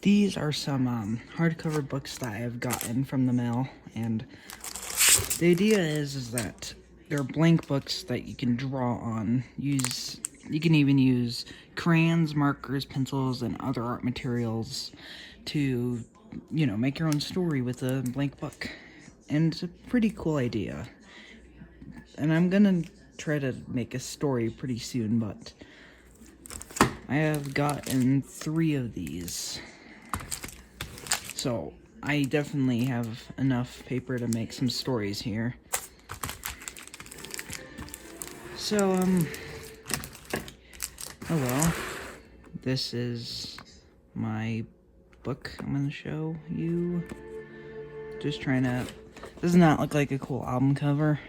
These are some hardcover books that I have gotten from the mail, and the idea is that they're blank books that you can draw on. You can even use crayons, markers, pencils, and other art materials to, make your own story with a blank book. And it's a pretty cool idea. And I'm gonna try to make a story pretty soon, but I have gotten 3 of these. So I definitely have enough paper to make some stories here. So, oh well. This is my book I'm gonna show you. Just trying to... Does not look like a cool album cover.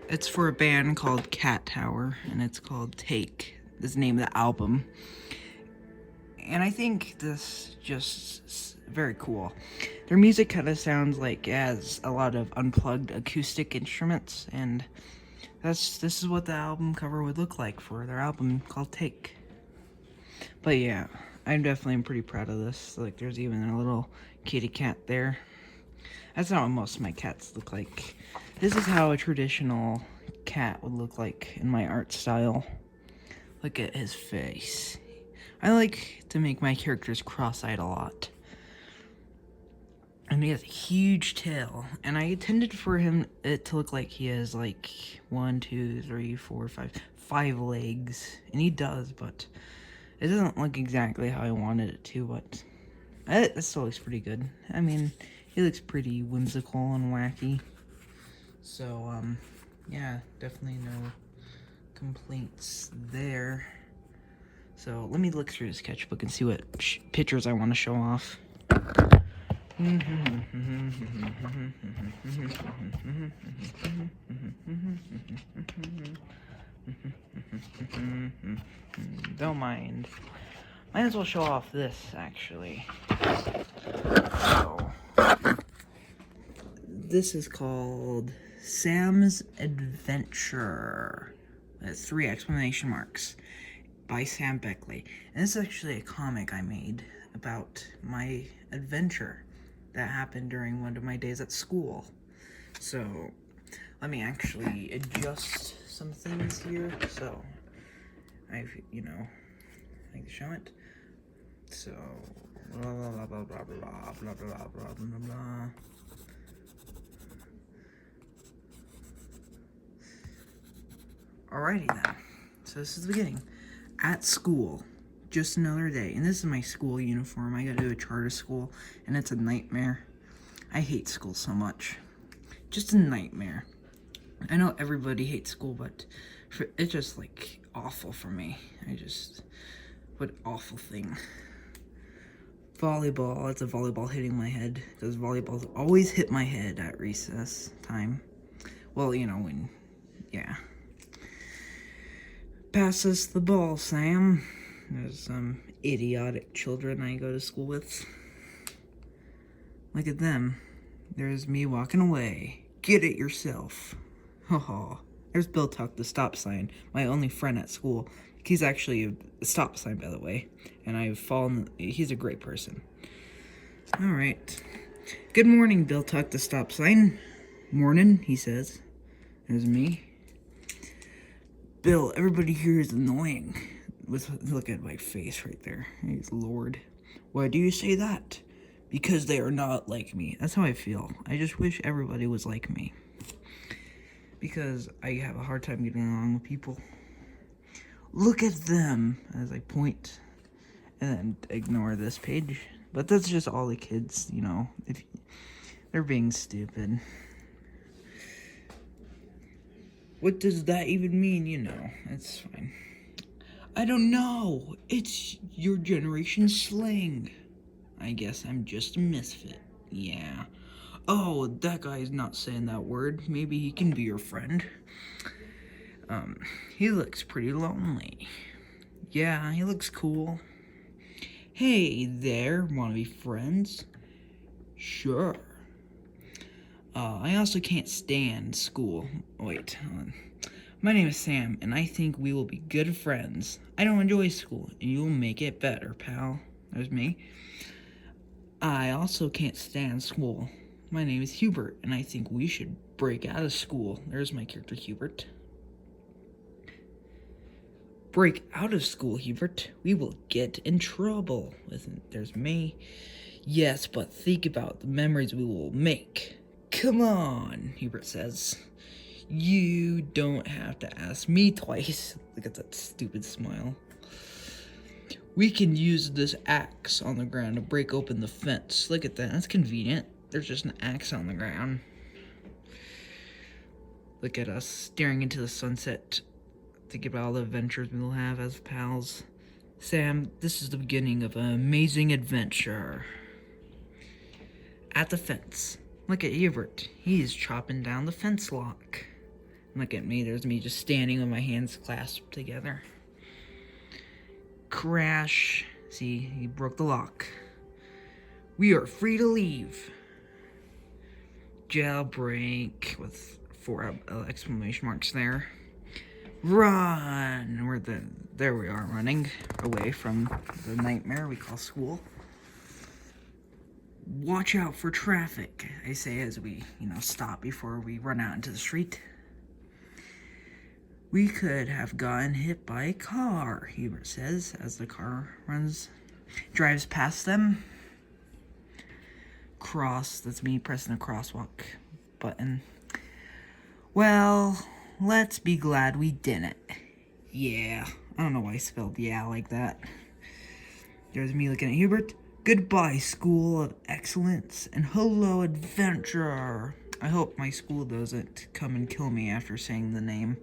It's for a band called Cat Tower, and it's called Take. This is the name of the album. And I think this just very cool. Their music kind of sounds like it has a lot of unplugged acoustic instruments, and this is what the album cover would look like for their album called Take. But yeah, I'm definitely pretty proud of this. Like, there's even a little kitty cat there. That's not what most of my cats look like. This is how a traditional cat would look like in my art style. Look at his face. I like to make my characters cross-eyed a lot. And he has a huge tail, and I intended for it to look like he has like 1, 2, 3, 4, 5 legs, and he does, but it doesn't look exactly how I wanted it to, but it still looks pretty good. I mean, he looks pretty whimsical and wacky. So, yeah, definitely no complaints there. So, let me look through the sketchbook and see what pictures I want to show off. Don't mind. Might as well show off this, actually. So, this is called Sam's Adventure. That's 3 exclamation marks. By Sam Beckley. And this is actually a comic I made about my adventure that happened during one of my days at school. So, let me actually adjust some things here. So, I've, like to show it. So, blah, blah, blah, blah, blah, blah, blah, blah, blah, blah, blah. Alrighty then. So, this is the beginning. At school, just another day, and this is my school uniform. I gotta do a charter school, and it's a nightmare. I hate school so much. Just a nightmare. I know everybody hates school, but it's just like awful for me. What awful thing. Volleyball, it's a volleyball hitting my head, because volleyballs always hit my head at recess time. Well, yeah. Pass us the ball, Sam. There's some idiotic children I go to school with. Look at them. There's me walking away. Get it yourself. Haha. There's Bill Tuck, the stop sign, my only friend at school. He's actually a stop sign, by the way. And he's a great person. Alright. Good morning, Bill Tuck, the stop sign. Morning, he says. There's me. Bill, everybody here is annoying. Look at my face right there. He's Lord. Why do you say that? Because they are not like me. That's how I feel. I just wish everybody was like me. Because I have a hard time getting along with people. Look at them, as I point. And then ignore this page. But that's just all the kids, if they're being stupid. What does that even mean? It's fine. I don't know. It's your generation slang. I guess I'm just a misfit. Yeah. Oh, that guy's not saying that word. Maybe he can be your friend. He looks pretty lonely. Yeah, he looks cool. Hey there, wanna be friends? Sure. I also can't stand school. Wait, hold on. My name is Sam, and I think we will be good friends. I don't enjoy school, and you'll make it better, pal. There's me. I also can't stand school. My name is Hubert, and I think we should break out of school. There's my character, Hubert. Break out of school, Hubert. We will get in trouble. There's me. Yes, but think about the memories we will make. Come on, Hubert says. You don't have to ask me twice. Look at that stupid smile. We can use this axe on the ground to break open the fence. Look at that. That's convenient. There's just an axe on the ground. Look at us staring into the sunset. Think about all the adventures we will have as pals. Sam, this is the beginning of an amazing adventure. At the fence. Look at Hubert. He's chopping down the fence lock. Look at me. There's me just standing with my hands clasped together. Crash. See, he broke the lock. We are free to leave. Jailbreak with 4 exclamation marks there. Run! There we are, running away from the nightmare we call school. Watch out for traffic, I say as we, stop before we run out into the street. We could have gotten hit by a car, Hubert says as the car drives past them. That's me pressing the crosswalk button. Well, let's be glad we didn't. Yeah, I don't know why I spelled yeah like that. There's me looking at Hubert. Goodbye, School of Excellence, and hello, Adventure. I hope my school doesn't come and kill me after saying the name.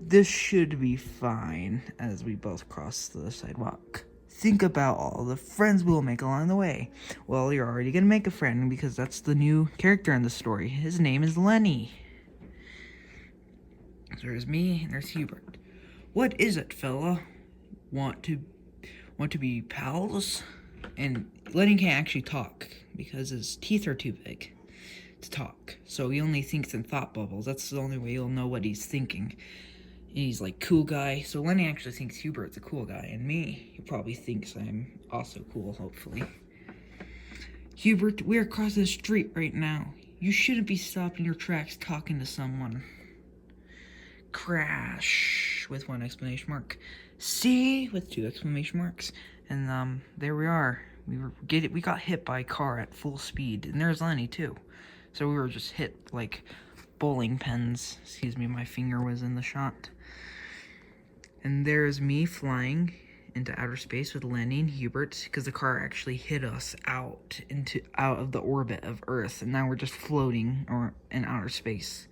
This should be fine, as we both cross the sidewalk. Think about all the friends we'll make along the way. Well, you're already gonna make a friend, because that's the new character in the story. His name is Lenny. So there's me, and there's Hubert. What is it, fella? Want to be pals? And Lenny can't actually talk, because his teeth are too big to talk. So he only thinks in thought bubbles. That's the only way you'll know what he's thinking. And he's like, cool guy. So Lenny actually thinks Hubert's a cool guy. And me, he probably thinks I'm also cool, hopefully. Hubert, we're across the street right now. You shouldn't be stopped in your tracks talking to someone. Crash with 1 exclamation mark. See with 2 exclamation marks. And there we are. We got hit by a car at full speed. And there's Lenny too. So we were just hit like bowling pins. Excuse me, my finger was in the shot. And there's me flying into outer space with Lenny and Hubert, because the car actually hit us out of the orbit of Earth, and now we're just floating in outer space.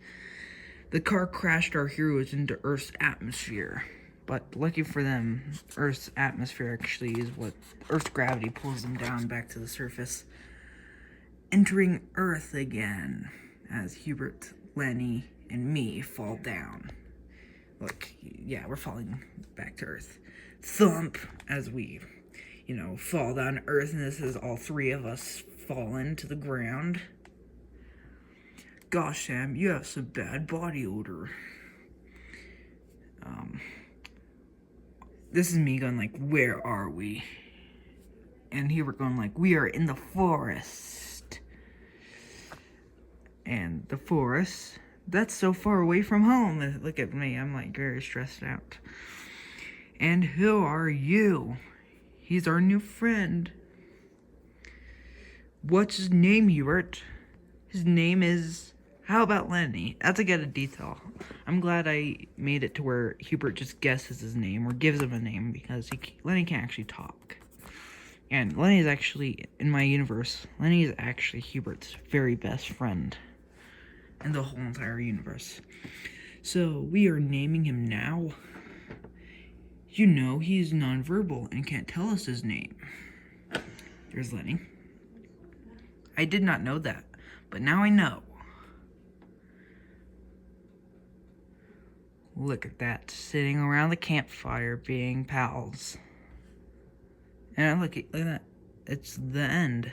The car crashed our heroes into Earth's atmosphere, but lucky for them, Earth's atmosphere actually is what Earth's gravity pulls them down back to the surface, entering Earth again as Hubert, Lenny, and me fall down. Look, yeah, we're falling back to Earth. Thump as we, fall down to Earth, and this is all 3 of us falling to the ground. Gosh, Sam, you have some bad body odor. This is me going like, where are we? And here we're going like, we are in the forest. And the forest, that's so far away from home. Look at me, I'm like very stressed out. And who are you? He's our new friend. What's his name, Hubert? His name is... How about Lenny? That's a good detail. I'm glad I made it to where Hubert just guesses his name or gives him a name, because Lenny can't actually talk. And Lenny is actually, in my universe, Lenny is actually Hubert's very best friend in the whole entire universe. So we are naming him now. He's nonverbal and can't tell us his name. There's Lenny. I did not know that, but now I know. Look at that, sitting around the campfire being pals. And look at that, it's the end.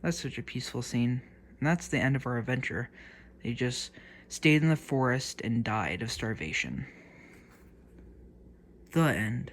That's such a peaceful scene. And that's the end of our adventure. They just stayed in the forest and died of starvation. The end.